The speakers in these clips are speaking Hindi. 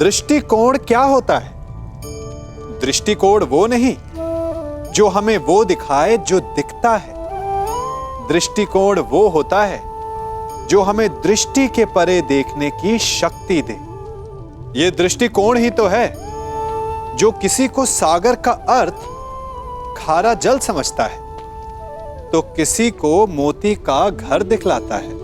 दृष्टिकोण क्या होता है? दृष्टिकोण वो नहीं जो हमें वो दिखाए जो दिखता है। दृष्टिकोण वो होता है जो हमें दृष्टि के परे देखने की शक्ति दे। ये दृष्टिकोण ही तो है जो किसी को सागर का अर्थ खारा जल समझता है तो किसी को मोती का घर दिखलाता है,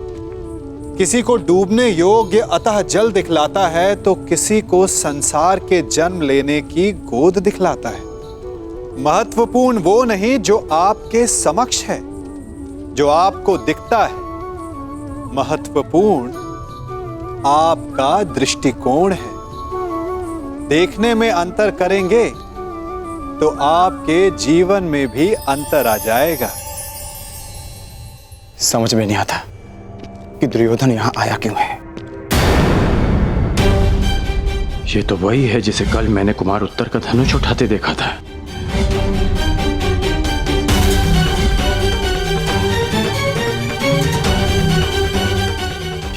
किसी को डूबने योग्य अतः जल दिखलाता है तो किसी को संसार के जन्म लेने की गोद दिखलाता है। महत्वपूर्ण वो नहीं जो आपके समक्ष है, जो आपको दिखता है। महत्वपूर्ण आपका दृष्टिकोण है। देखने में अंतर करेंगे तो आपके जीवन में भी अंतर आ जाएगा। समझ में नहीं आता कि दुर्योधन यहां आया क्यों है। ये तो वही है जिसे कल मैंने कुमार उत्तर का धनुष उठाते देखा था।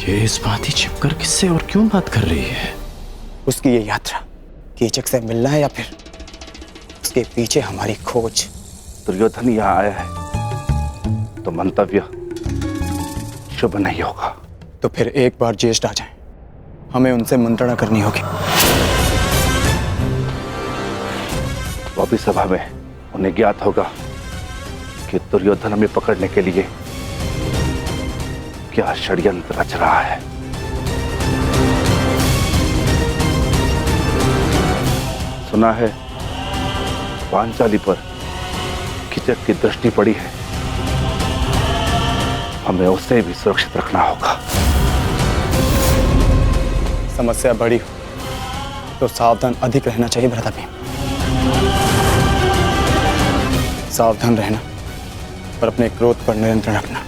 ये इस बात ही छिपकर किससे और क्यों बात कर रही है? उसकी ये यात्रा कीचक से मिलना है या फिर उसके पीछे हमारी खोज? दुर्योधन यहाँ आया है तो मंतव्य शुभ नहीं होगा। तो फिर एक बार ज्येष्ठ आ जाएं, हमें उनसे मंत्रणा करनी होगी। वो भी सभा में उन्हें ज्ञात होगा कि दुर्योधन हमें पकड़ने के लिए क्या षड्यंत्र रच रहा है। सुना है पांचाली पर कीचक की दृष्टि पड़ी है, हमें उसे भी सुरक्षित रखना होगा। समस्या बड़ी हो तो सावधान अधिक रहना चाहिए भ्राता। सावधान रहना और अपने क्रोध पर नियंत्रण रखना।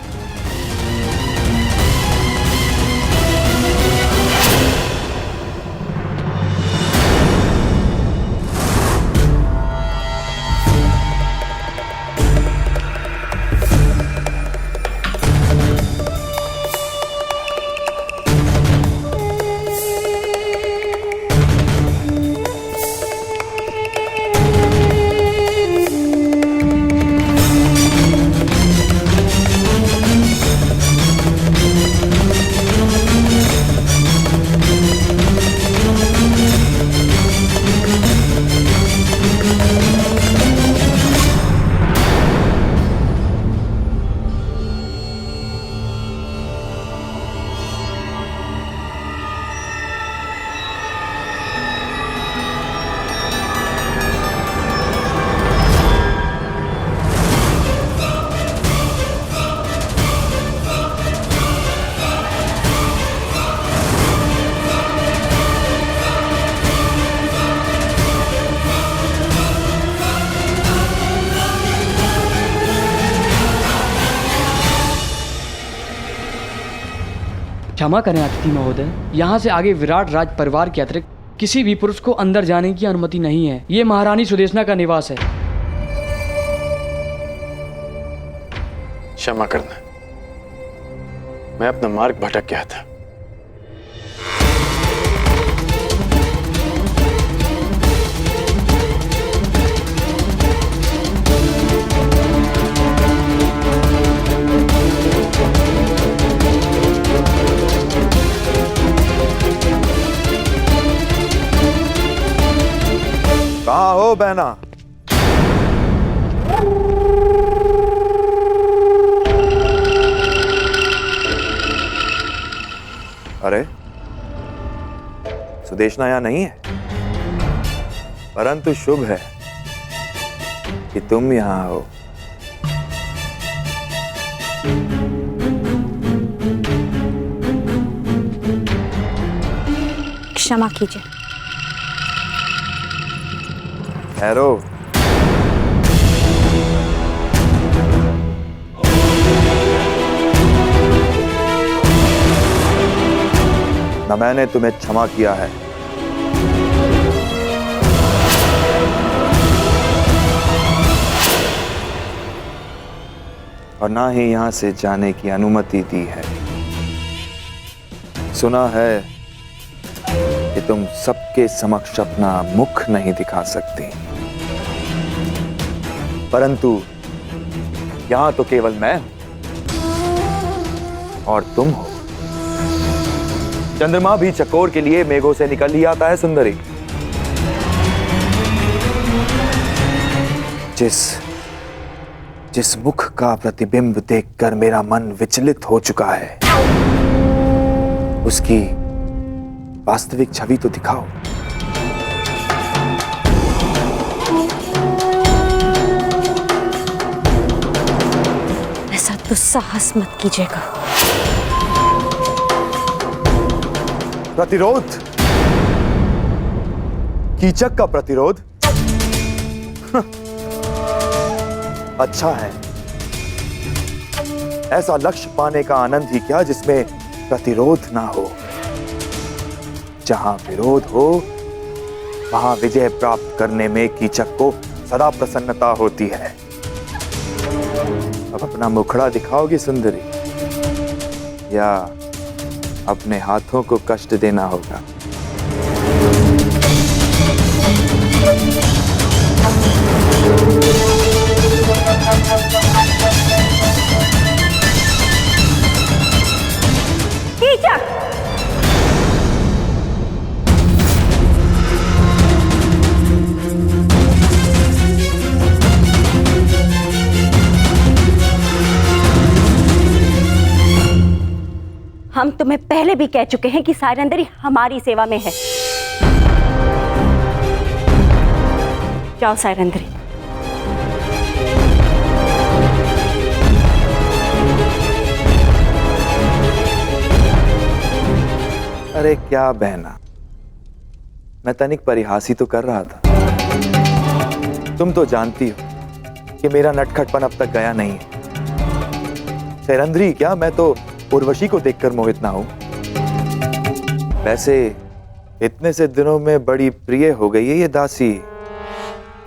क्षमा करें अतिथि महोदय, यहाँ से आगे विराट राज परिवार के अतिरिक्त किसी भी पुरुष को अंदर जाने की अनुमति नहीं है। ये महारानी सुदेशना का निवास है। क्षमा करना, मैं अपना मार्ग भटक गया था। कहाँ हो बहना? अरे सुदेशना यहाँ नहीं है, परंतु शुभ है कि तुम यहाँ हो। क्षमा कीजिए। ठहरो। न मैंने तुम्हें क्षमा किया है और ना ही यहां से जाने की अनुमति दी है। सुना है कि तुम सबके समक्ष अपना मुख नहीं दिखा सकती, परंतु यहां तो केवल मैं हूं और तुम हो। चंद्रमा भी चकोर के लिए मेघों से निकल ही आता है सुंदरी। जिस मुख का प्रतिबिंब देखकर मेरा मन विचलित हो चुका है, उसकी वास्तविक छवि तो दिखाओ। ऐसा दुस्साहस मत कीजिएगा। प्रतिरोध? कीचक का प्रतिरोध? अच्छा है, ऐसा लक्ष्य पाने का आनंद ही क्या जिसमें प्रतिरोध ना हो। जहां विरोध हो वहां विजय प्राप्त करने में कीचक को सदा प्रसन्नता होती है। अब अपना मुखड़ा दिखाओगी सुंदरी, या अपने हाथों को कष्ट देना होगा? कीचक! हम तुम्हें पहले भी कह चुके हैं कि सायरंदरी हमारी सेवा में है। जाओ सायरंदरी। अरे क्या बहना, मैं तनिक परिहास ही तो कर रहा था। तुम तो जानती हो कि मेरा नटखटपन अब तक गया नहीं है। सायरंदरी क्या, मैं तो उर्वशी को देखकर मोहित ना हूं। वैसे इतने से दिनों में बड़ी प्रिय हो गई है ये दासी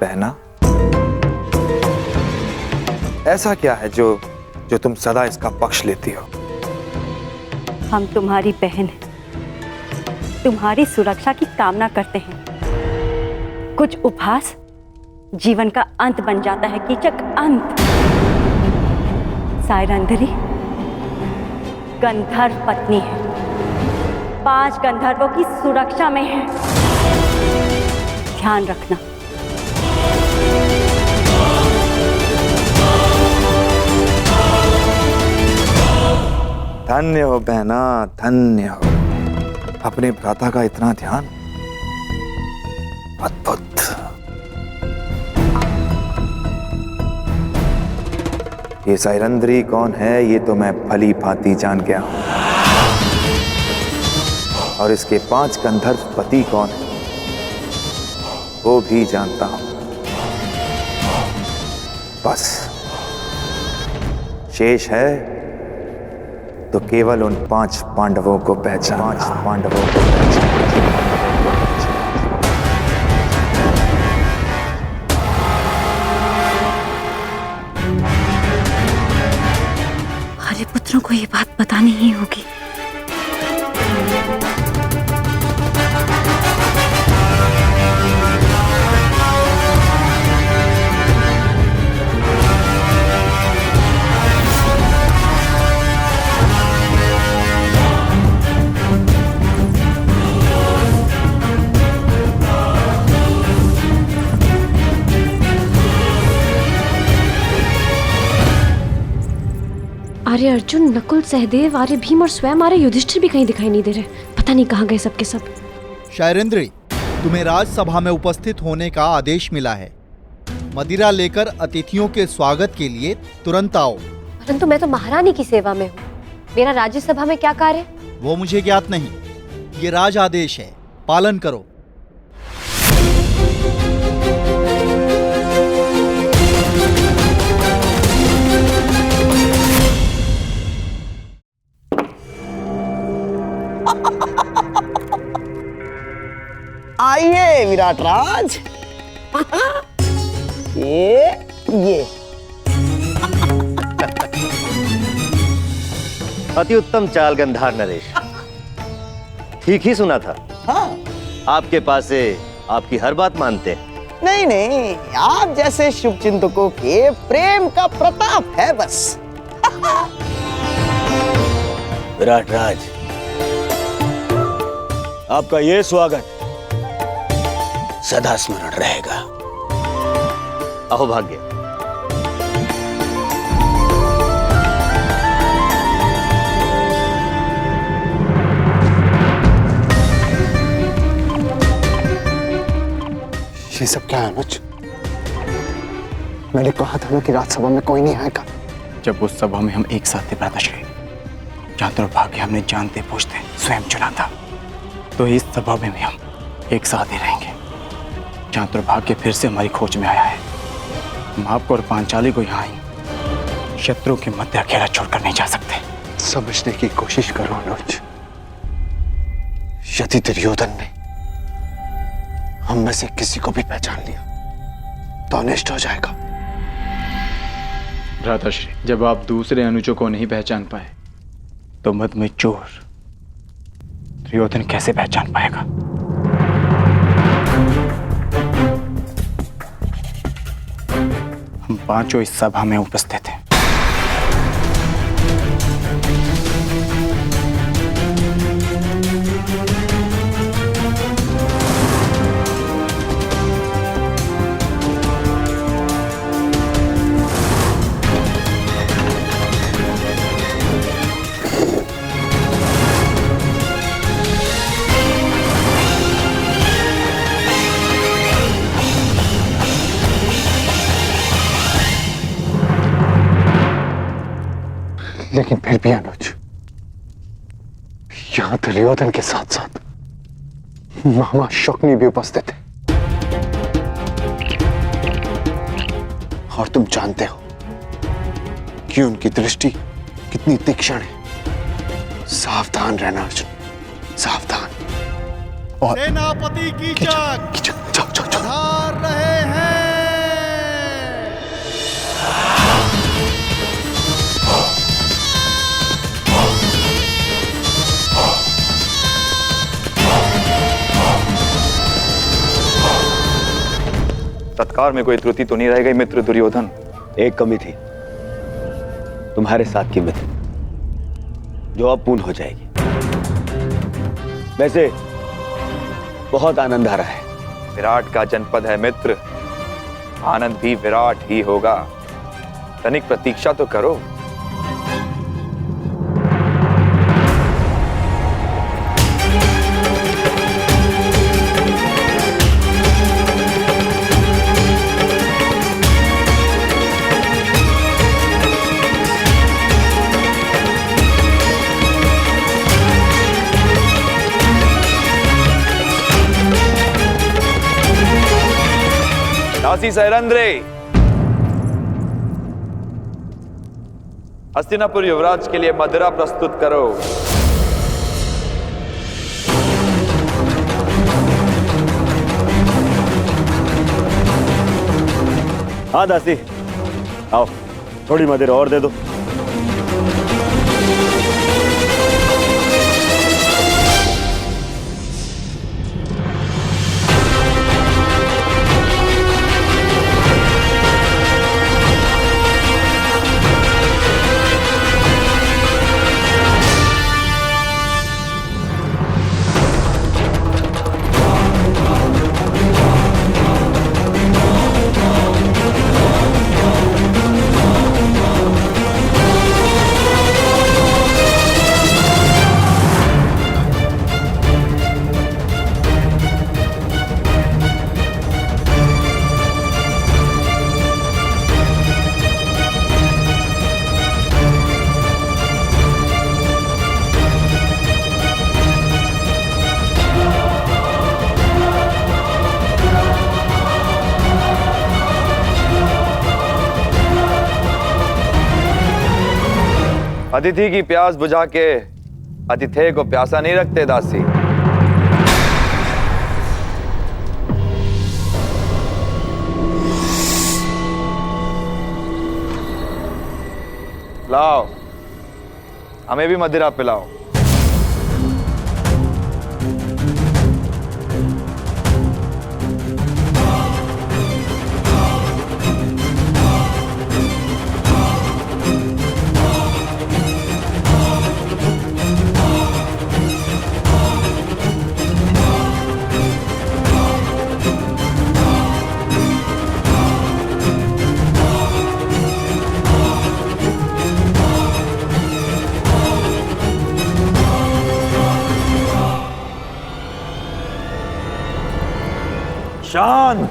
बहना। ऐसा क्या है जो तुम सदा इसका पक्ष लेती हो? हम तुम्हारी बहन हैं, तुम्हारी सुरक्षा की कामना करते हैं। कुछ उपहास जीवन का अंत बन जाता है कीचक, अंत। सायरंदरी गंधर्व पत्नी है, 5 गंधर्वों की सुरक्षा में है, ध्यान रखना। धन्य हो बहना, धन्य हो। अपने भ्राता का इतना ध्यान, अद्भुत। ये सायरंदरी कौन है ये तो मैं भली भांति जान गया हूं, और इसके 5 गंधर्व पति कौन है वो भी जानता हूं। बस शेष है तो केवल उन 5 पांडवों को पहचान। हमारे पुत्रों को ये बात बतानी ही होगी। आर्य अर्जुन, नकुल, सहदेव, आर्य भीम और स्वयं आर्य युधिष्ठिर भी कहीं दिखाई नहीं दे रहे। पता नहीं कहाँ गए सबके सब। शायरेंद्री, तुम्हें राजसभा में उपस्थित होने का आदेश मिला है। मदिरा लेकर अतिथियों के स्वागत के लिए तुरंत आओ। परंतु मैं तो महारानी की सेवा में हूँ, मेरा राज्यसभा में क्या कार्य? वो मुझे ज्ञात नहीं, ये राज आदेश है, पालन करो। आइए विराट राज। ये अति उत्तम चाल गंधार नरेश। ठीक ही सुना था। हाँ, आपके पास से आपकी हर बात मानते हैं। नहीं नहीं, आप जैसे शुभ चिंतकों के प्रेम का प्रताप है बस। विराट राज, आपका ये स्वागत सदा स्मरण रहेगा। अहो भाग्य। ये सब क्या है अनुज? मैंने कहा था ना कि राजसभा में कोई नहीं आएगा। जब उस सभा में हम एक साथ थे भ्राताश्री, जहाँ दुर्भाग्य हमने जानते पूछते स्वयं चुना था, तो इस सभा में भी हम एक साथ ही रहेंगे। जहाँ दुर्भाग्य फिर से हमारी खोज में आया है, हम आपको और पांचाली को यहाँ ही शत्रु के मध्य अकेला छोड़कर नहीं जा सकते। समझने की कोशिश करो अनुज। यदि दुर्योधन ने हम में से किसी को भी पहचान लिया तो अनिष्ट हो जाएगा। भ्राताश्री, जब आप दूसरे अनुजों को नहीं पहचान पाए तो मद में चोर दुर्योधन कैसे पहचान पाएगा? हम पांचों इस सभा में उपस्थित हैं। लेकिन फिर भी अनुज, यहां दुर्योधन के साथ साथ मामा शकुनी भी उपस्थित है, और तुम जानते हो कि उनकी दृष्टि कितनी तीक्ष्ण है। सावधान रहना अर्जुन, सावधान। और सेनापति कीचक पधार रहे हैं। तत्काल में कोई त्रुटि तो नहीं रह गई मित्र दुर्योधन? एक कमी थी, तुम्हारे साथ की मित्र, जो अब पूर्ण हो जाएगी। वैसे बहुत आनंद आ रहा है। विराट का जनपद है मित्र, आनंद भी विराट ही होगा। तनिक प्रतीक्षा तो करो। दासी सैरंद्रे, हस्तिनापुर युवराज के लिए मदिरा प्रस्तुत करो। हाँ दासी, आओ थोड़ी मदिरा और दे दो। अतिथि की प्यास बुझा के अतिथि को प्यासा नहीं रखते दासी। लाओ, हमें भी मदिरा पिलाओ। शांत।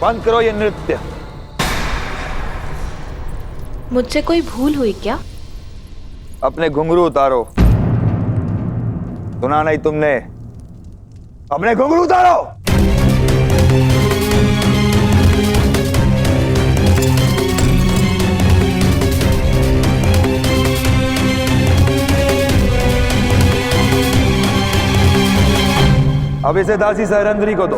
बंद करो ये नृत्य। मुझसे कोई भूल हुई क्या? अपने घुंघरू उतारो। सुना नहीं तुमने? अपने घुंघरू उतारो। अब इसे दासी सहरंद्री को दो।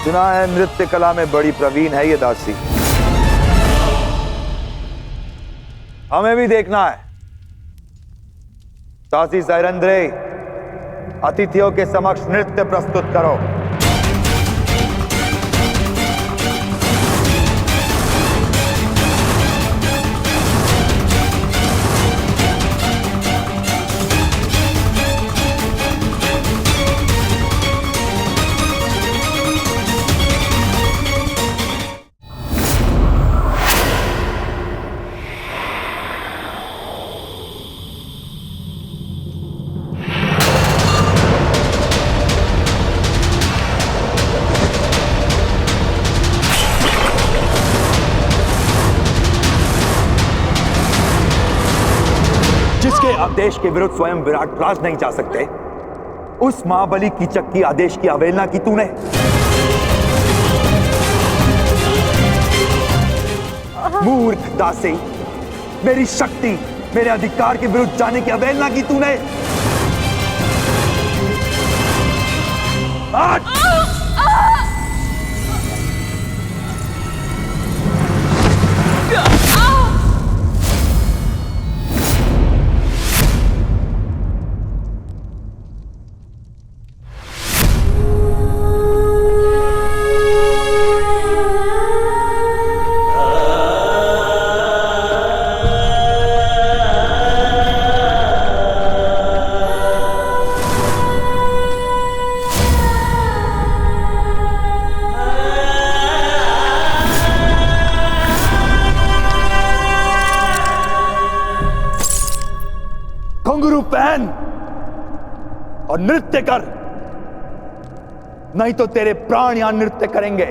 सुना है नृत्य कला में बड़ी प्रवीण है ये दासी। हमें भी देखना है। दासी सहरंद्रे, अतिथियों के समक्ष नृत्य प्रस्तुत करो। जिसके आदेश के विरुद्ध स्वयं विराट राज नहीं जा सकते, उस महाबली कीचक की आदेश की अवहेलना की तूने। मूर्ख दासी, मेरी शक्ति, मेरे अधिकार के विरुद्ध जाने की अवहेलना की तूने। घुंघरू पहन और नृत्य कर, नहीं तो तेरे प्राण यहां नृत्य करेंगे।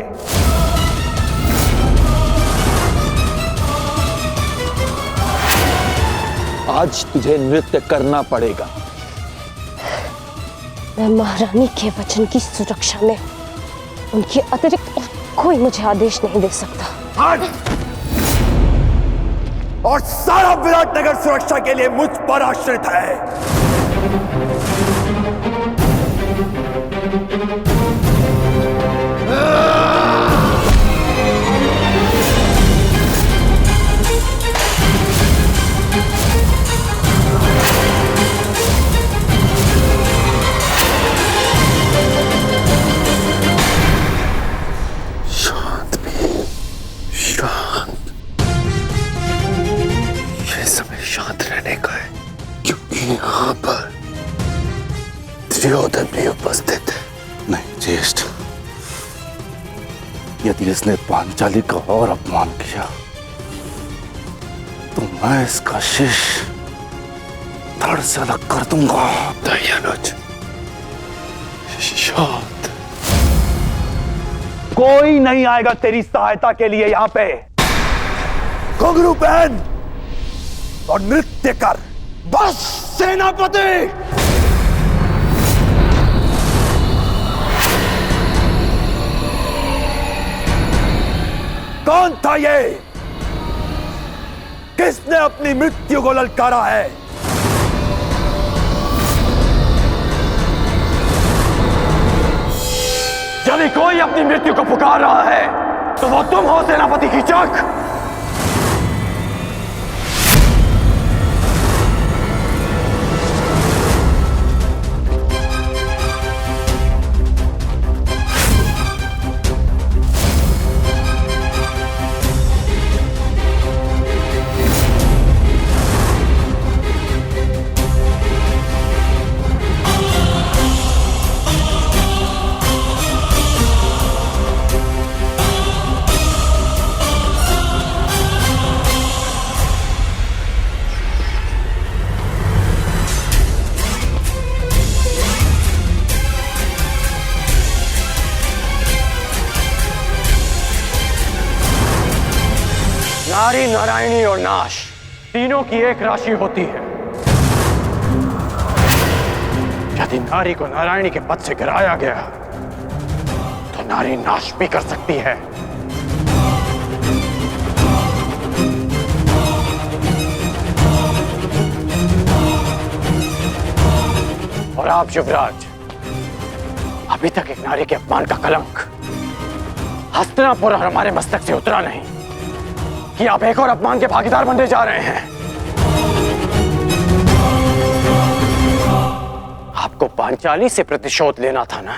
आज तुझे नृत्य करना पड़ेगा। मैं महारानी के वचन की सुरक्षा में उनके अतिरिक्त और कोई मुझे आदेश नहीं दे सकता। और सारा विराटनगर सुरक्षा के लिए मुझ पर आश्रित है। यहाँ पर दुर्योधन भी उपस्थित है। नहीं ज्येष्ठ, यदि इसने पांचाली का और अपमान किया तो मैं इसका शीश धड़ से अलग कर दूंगा। दयानुज, शांत। कोई नहीं आएगा तेरी सहायता के लिए यहाँ पे। घुंघरू पहन और नृत्य कर। बस सेनापति। कौन था ये? किसने अपनी मृत्यु को ललकारा है? यदि कोई अपनी मृत्यु को पुकार रहा है तो वो तुम हो सेनापति कीचक। नारी, नारायणी और नाश तीनों की एक राशि होती है। यदि नारी को नारायणी के पद से गिराया गया तो नारी नाश भी कर सकती है। और आप युवराज, अभी तक एक नारी के अपमान का कलंक हस्तिनापुर और हमारे मस्तक से उतरा नहीं कि आप एक और अपमान के भागीदार बनने जा रहे हैं। आपको पांचाली से प्रतिशोध लेना था ना,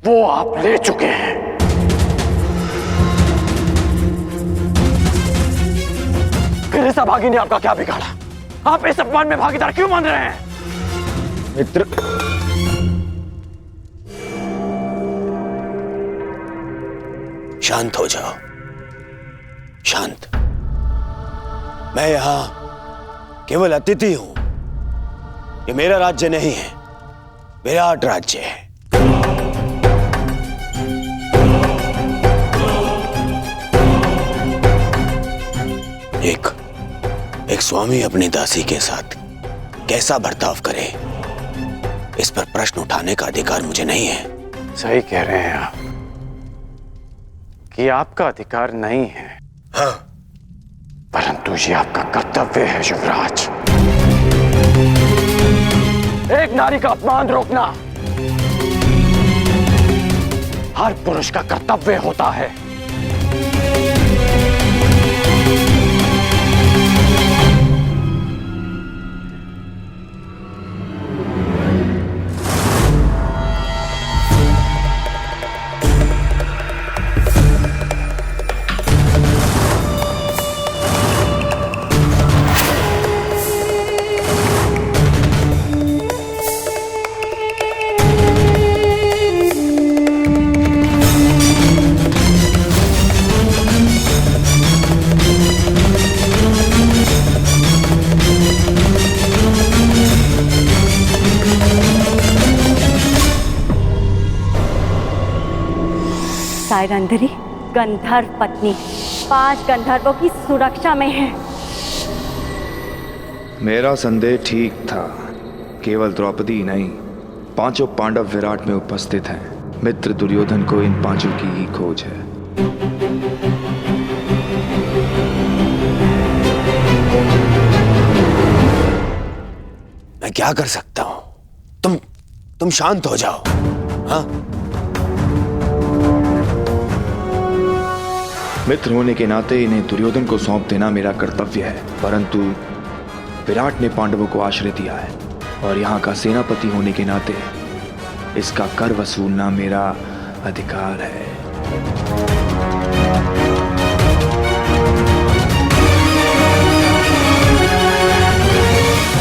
वो आप ले चुके हैं। फिर इस अभागी ने आपका क्या बिगाड़ा? आप इस अपमान में भागीदार क्यों मान रहे हैं? मित्र, शांत हो जाओ, शांत। मैं यहां केवल अतिथि हूं। ये मेरा राज्य नहीं है, विराट राज्य है। एक स्वामी अपनी दासी के साथ कैसा बर्ताव करे, इस पर प्रश्न उठाने का अधिकार मुझे नहीं है। सही कह रहे हैं आप कि आपका अधिकार नहीं है। हाँ, परंतु ये आपका कर्तव्य है युवराज। एक नारी का अपमान रोकना हर पुरुष का कर्तव्य होता है। सायरंधरी गंधर्व पत्नी 5 गंधर्वों की सुरक्षा में है। मेरा संदेह ठीक था। केवल द्रौपदी ही नहीं, 5 पांडव विराट में उपस्थित हैं। मित्र दुर्योधन को इन 5 की ही खोज है। मैं क्या कर सकता हूं? तुम शांत हो जाओ। हाँ, मित्र होने के नाते इन्हें दुर्योधन को सौंप देना मेरा कर्तव्य है, परंतु विराट ने पांडवों को आश्रय दिया है और यहाँ का सेनापति होने के नाते इसका कर वसूलना मेरा अधिकार है।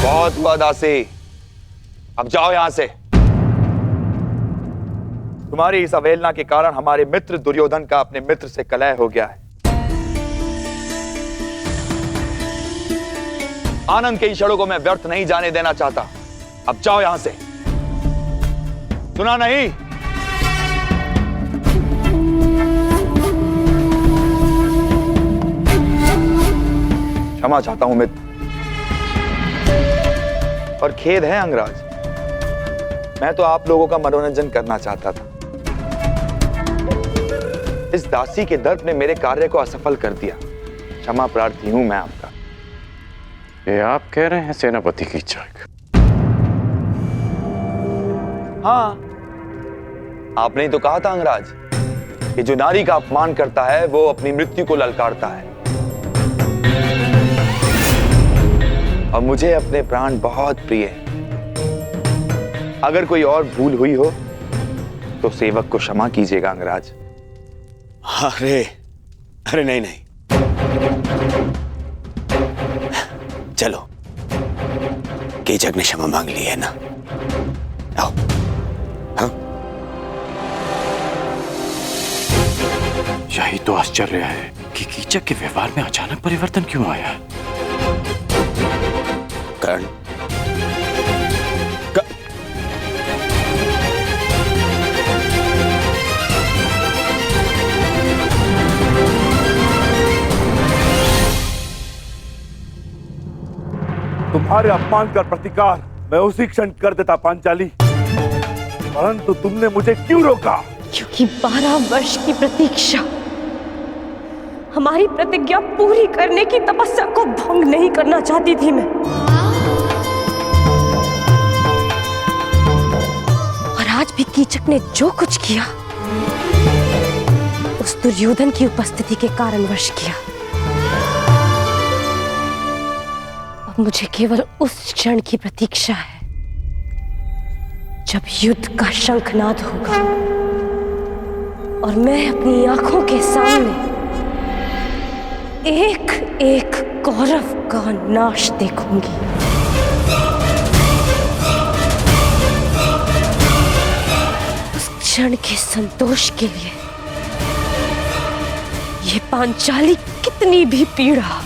बहुत हुआ दासी, अब जाओ यहां से। तुम्हारी इस अवहेलना के कारण हमारे मित्र दुर्योधन का अपने मित्र से कलह हो गया है। आनंद के इन क्षणों को मैं व्यर्थ नहीं जाने देना चाहता। अब जाओ यहां से। सुना नहीं? क्षमा चाहता हूं मित्र, और खेद है अंगराज, मैं तो आप लोगों का मनोरंजन करना चाहता था। इस दासी के दर्द ने मेरे कार्य को असफल कर दिया। क्षमा प्रार्थी हूं मैं आपका। ये आप कह रहे हैं सेनापति की इच्छा? हाँ, आपने ही तो कहा था अंगराज कि जो नारी का अपमान करता है वो अपनी मृत्यु को ललकारता है। और मुझे अपने प्राण बहुत प्रिय हैं। अगर कोई और भूल हुई हो तो सेवक को क्षमा कीजिएगा अंगराज। अरे नहीं, चलो, कीचक ने क्षमा मांग ली है ना, आओ। हाँ, यही तो आश्चर्य है कि कीचक के व्यवहार में अचानक परिवर्तन क्यों आया। कर्ण, तुम्हारे अपमान का प्रतिकार मैं उसी क्षण कर देता पांचाली, परंतु तुमने मुझे क्यों रोका? क्योंकि 12 वर्ष की प्रतीक्षा, हमारी प्रतिज्ञा पूरी करने की तपस्या को भंग नहीं करना चाहती थी मैं। और आज भी कीचक ने जो कुछ किया उस दुर्योधन की उपस्थिति के कारणवश किया। अब मुझे केवल उस क्षण की प्रतीक्षा है जब युद्ध का शंखनाद होगा और मैं अपनी आंखों के सामने एक एक कौरव का नाश देखूंगी। उस क्षण के संतोष के लिए ये पांचाली कितनी भी पीड़ा,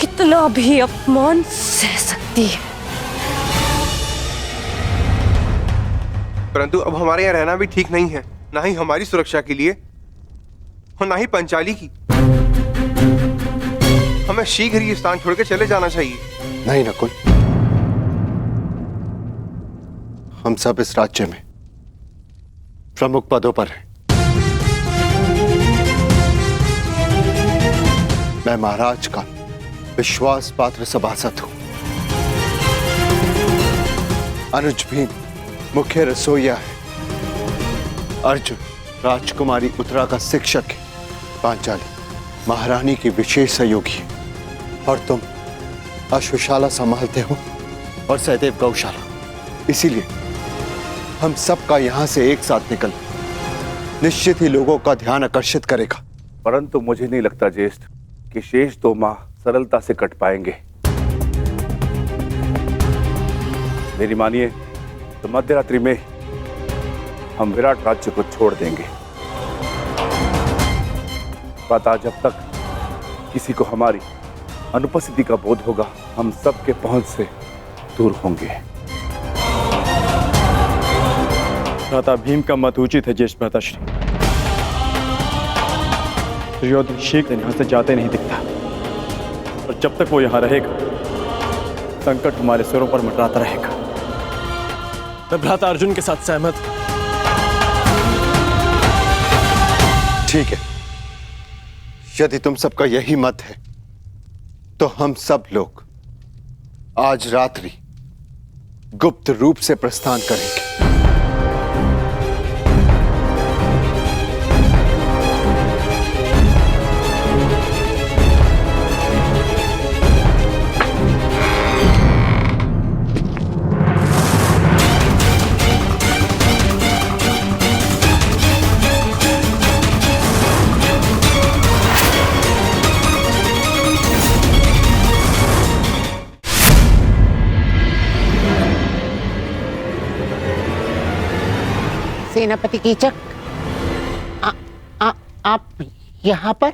कितना भी अपमान सह सकती है। परंतु अब हमारे यहाँ रहना भी ठीक नहीं है, ना ही हमारी सुरक्षा के लिए और ना ही पंचाली की। हमें शीघ्र ही स्थान छोड़कर चले जाना चाहिए। नहीं नकुल, हम सब इस राज्य में प्रमुख पदों पर हैं। मैं महाराज का विश्वास पात्र सभासद हूं। अनुज भी मुख्य रसोइया है। अर्जुन राजकुमारी उत्तरा का शिक्षक है। पांचाली महारानी की विशेष सहयोगी है। और तुम अश्वशाला संभालते हो और सहदेव गौशाला। इसीलिए हम सबका यहां से एक साथ निकल निश्चित ही लोगों का ध्यान आकर्षित करेगा। परंतु मुझे नहीं लगता ज्येष्ठ कि शेष 2 माह सरलता से कट पाएंगे। मेरी मानिए तो मध्यरात्रि में हम विराट राज्य को छोड़ देंगे। पता जब तक किसी को हमारी अनुपस्थिति का बोध होगा, हम सबके पहुंच से दूर होंगे। भ्राता भीम का मत उचित है ज्येष्ठ भ्राताश्री। दुर्योधन शीघ्र यहाँ से जाते नहीं दिखता और जब तक वो यहाँ रहेगा संकट हमारे सिरों पर मंडराता रहेगा। मैं भ्राता अर्जुन के साथ सहमत हूं। ठीक है, यदि तुम सबका यही मत है तो हम सब लोग आज रात्रि गुप्त रूप से प्रस्थान करेंगे। सेनापति कीचक, आप यहाँ पर?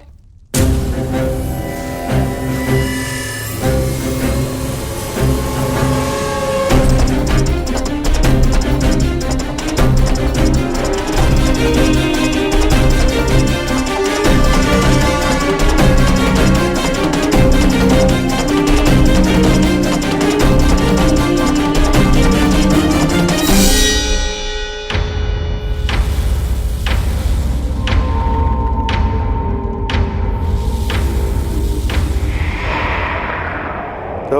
तो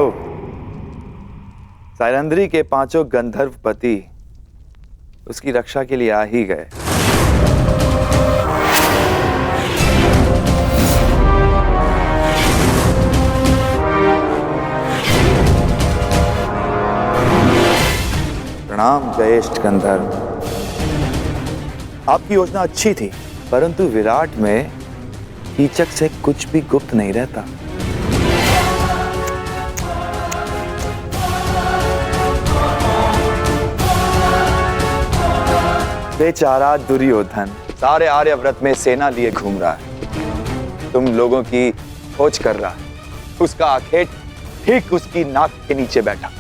साइरंध्री के 5 गंधर्व पति उसकी रक्षा के लिए आ ही गए। प्रणाम ज्येष्ठ गंधर्व। आपकी योजना अच्छी थी, परंतु विराट में कीचक से कुछ भी गुप्त नहीं रहता। बेचारा दुर्योधन सारे आर्यव्रत में सेना लिए घूम रहा है, तुम लोगों की खोज कर रहा है। उसका आखेट ठीक उसकी नाक के नीचे बैठा।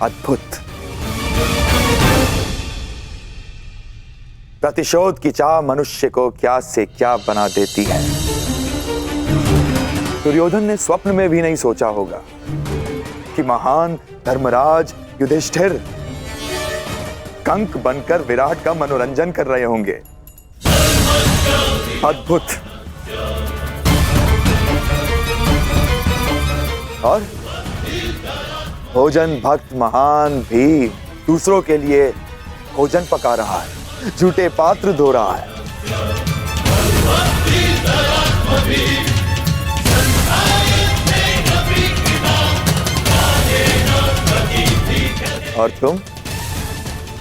अद्भुत। प्रतिशोध की चाह मनुष्य को क्या से क्या बना देती है। दुर्योधन ने स्वप्न में भी नहीं सोचा होगा कि महान धर्मराज युधिष्ठिर कंक बनकर विराट का मनोरंजन कर रहे होंगे। अद्भुत। और भोजन भक्त महान भीम दूसरों के लिए भोजन पका रहा है, झूठे पात्र धो रहा है। और तुम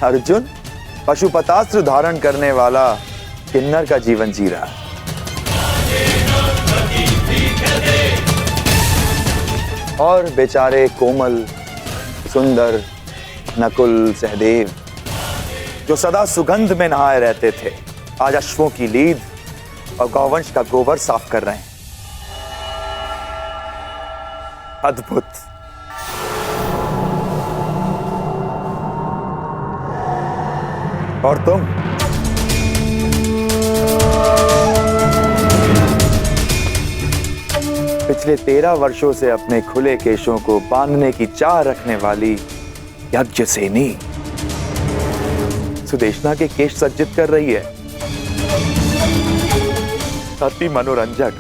अर्जुन पशुपतास्त्र धारण करने वाला किन्नर का जीवन जी रहा है। और बेचारे कोमल सुंदर नकुल सहदेव जो सदा सुगंध में नहाए रहते थे, आज अश्वों की लीद और गौवंश का गोबर साफ कर रहे हैं। अद्भुत। और तुम पिछले 13 वर्षों से अपने खुले केशों को बांधने की चाह रखने वाली यज्ञसेनी सुदेशना के केश सज्जित कर रही है। अति मनोरंजक।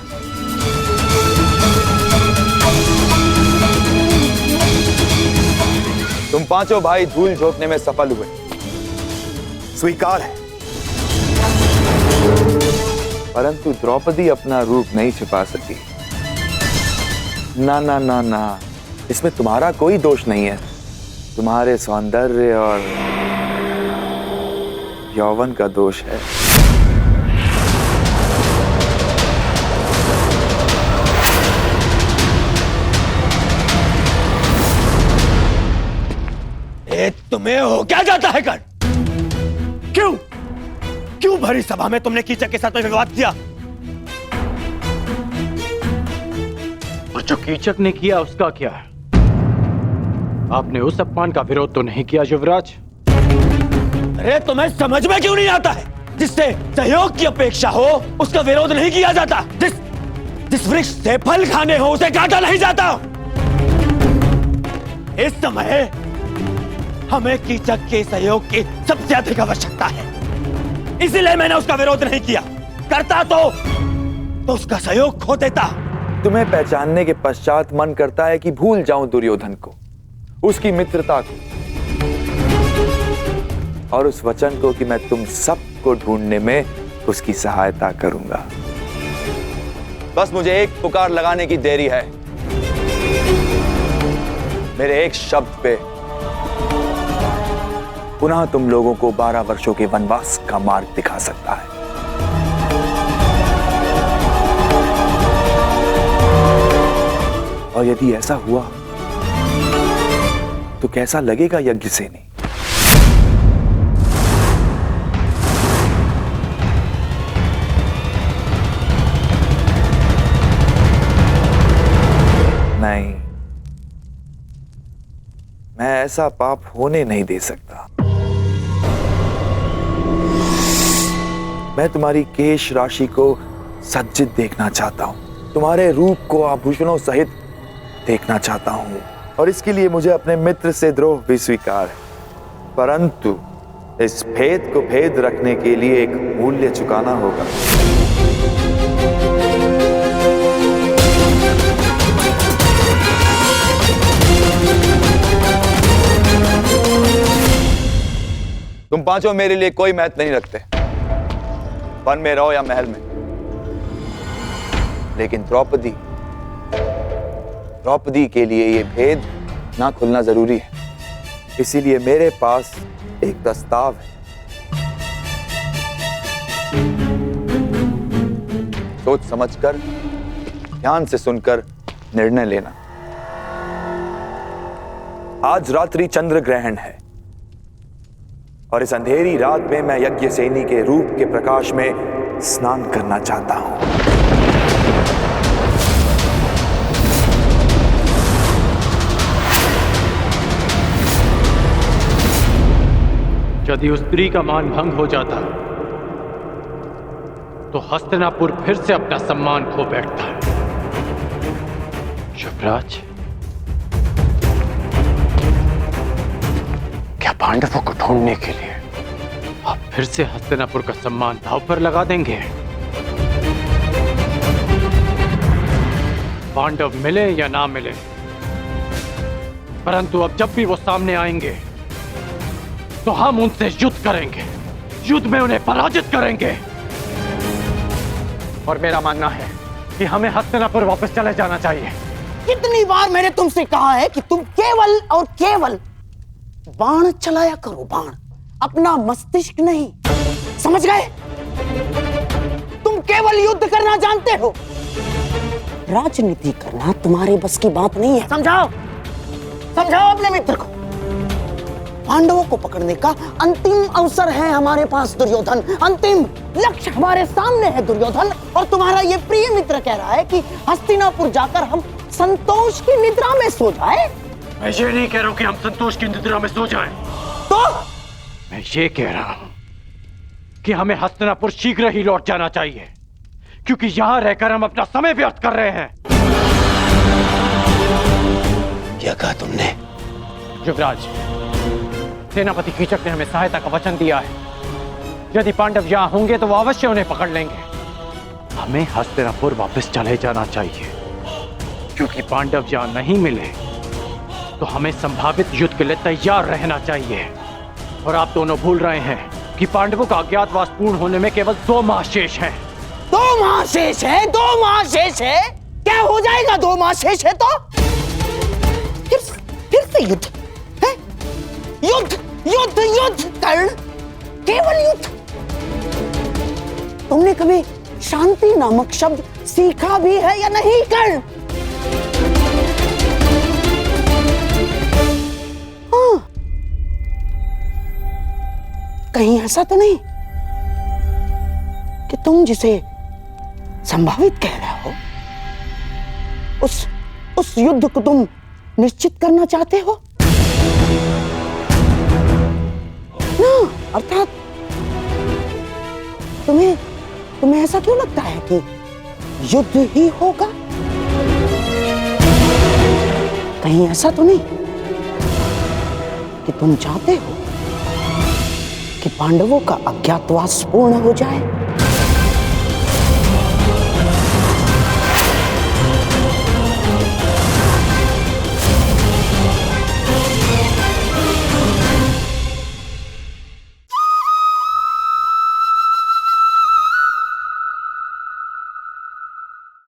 तुम पांचों भाई धूल झोंकने में सफल हुए, स्वीकार है, परंतु द्रौपदी अपना रूप नहीं छिपा सकी। ना ना ना ना, इसमें तुम्हारा कोई दोष नहीं है, तुम्हारे सौंदर्य और यौवन का दोष है। तुम्हें हो क्या जाता है कर? क्यों भरी सभा में तुमने कीचक के साथ में विवाद किया? और जो कीचक ने किया उसका क्या? आपने उस अपमान का विरोध तो नहीं किया युवराज? अरे तुम्हें समझ में क्यों नहीं आता है? जिससे सहयोग की अपेक्षा हो उसका विरोध नहीं किया जाता। जिस वृक्ष से फल खाने हो उसे काटा नहीं जाता। इस समय हमें कीचक के सहयोग की सबसे अधिक आवश्यकता है, इसीलिए मैंने उसका विरोध नहीं किया। करता तो उसका सहयोग खो देता। तुम्हें पहचानने के पश्चात मन करता है कि भूल जाऊं दुर्योधन को, उसकी मित्रता को और उस वचन को कि मैं तुम सबको ढूंढने में उसकी सहायता करूंगा। बस मुझे एक पुकार लगाने की देरी है। मेरे एक शब्द पे पुनः तुम लोगों को 12 वर्षों के वनवास का मार्ग दिखा सकता है। और यदि ऐसा हुआ तो कैसा लगेगा यज्ञसेनी? नहीं, मैं ऐसा पाप होने नहीं दे सकता। मैं तुम्हारी केश राशि को सज्जित देखना चाहता हूं, तुम्हारे रूप को आभूषणों सहित देखना चाहता हूं, और इसके लिए मुझे अपने मित्र से द्रोह भी स्वीकार है, परंतु इस भेद को भेद रखने के लिए एक मूल्य चुकाना होगा। तुम पांचों मेरे लिए कोई महत्व नहीं रखते, वन में रहो या महल में, लेकिन द्रौपदी के लिए यह भेद ना खुलना जरूरी है। इसीलिए मेरे पास एक प्रस्ताव है। सोच समझकर, ध्यान से सुनकर निर्णय लेना। आज रात्रि चंद्र ग्रहण है और इस अंधेरी रात में मैं यज्ञसेनी के रूप के प्रकाश में स्नान करना चाहता हूं। यदि उस स्त्री का मान भंग हो जाता तो हस्तिनापुर फिर से अपना सम्मान खो बैठता। युवराज, क्या पांडवों को ढूंढने के लिए आप फिर से हस्तिनापुर का सम्मान दांव पर लगा देंगे? पांडव मिले या ना मिले, परंतु अब जब भी वो सामने आएंगे तो हम उनसे युद्ध करेंगे, युद्ध में उन्हें पराजित करेंगे। और मेरा मानना है कि हमें हस्तिनापुर वापस चले जाना चाहिए। कितनी बार मैंने तुमसे कहा है कि तुम केवल और केवल बाण चलाया करो, बाण, अपना मस्तिष्क नहीं, समझ गए? तुम केवल युद्ध करना जानते हो, राजनीति करना तुम्हारे बस की बात नहीं है। समझाओ, समझाओ अपने मित्र को। पांडवों को पकड़ने का अंतिम अवसर है हमारे पास दुर्योधन, अंतिम लक्ष्य हमारे सामने है दुर्योधन। और तुम्हारा ये प्रिय मित्र कह रहा है कि हस्तिनापुर जाकर हम संतोष की निद्रा में सो जाए। मैं ये नहीं कह रहा हूं कि हम संतोष की निद्रा में सो जाएं। तो मैं ये कह रहा हूं कि हमें हस्तिनापुर शीघ्र ही लौट जाना चाहिए, क्योंकि यहां रहकर हम अपना समय व्यर्थ कर रहे हैं। क्या कहा तुमने? युवराज, सेनापति कीचक ने हमें सहायता का वचन दिया है। यदि पांडव यहां होंगे तो वो अवश्य उन्हें पकड़ लेंगे। हमें हस्तिनापुर वापस चले जाना चाहिए, क्योंकि पांडव यहां नहीं मिले तो हमें संभावित युद्ध के लिए तैयार रहना चाहिए। और आप दोनों भूल रहे हैं कि पांडवों का अज्ञातवास पूर्ण होने में केवल 2 माह शेष हैं। 2 माह शेष है, 2 माह शेष है। क्या हो जाएगा 2 माह शेष है तो? फिर से युद्ध है? युद्ध युद्ध युद्ध कर्ण, केवल युद्ध। तुमने कभी शांति नामक शब्द सीखा भी है या नहीं कर्ण? हाँ, कहीं ऐसा तो नहीं कि तुम जिसे संभावित कह रहे हो उस युद्ध को तुम निश्चित करना चाहते हो ना? अर्थात तुम्हें ऐसा क्यों लगता है कि युद्ध ही होगा? कहीं ऐसा तो नहीं कि तुम चाहते हो कि पांडवों का अज्ञातवास पूर्ण हो जाए?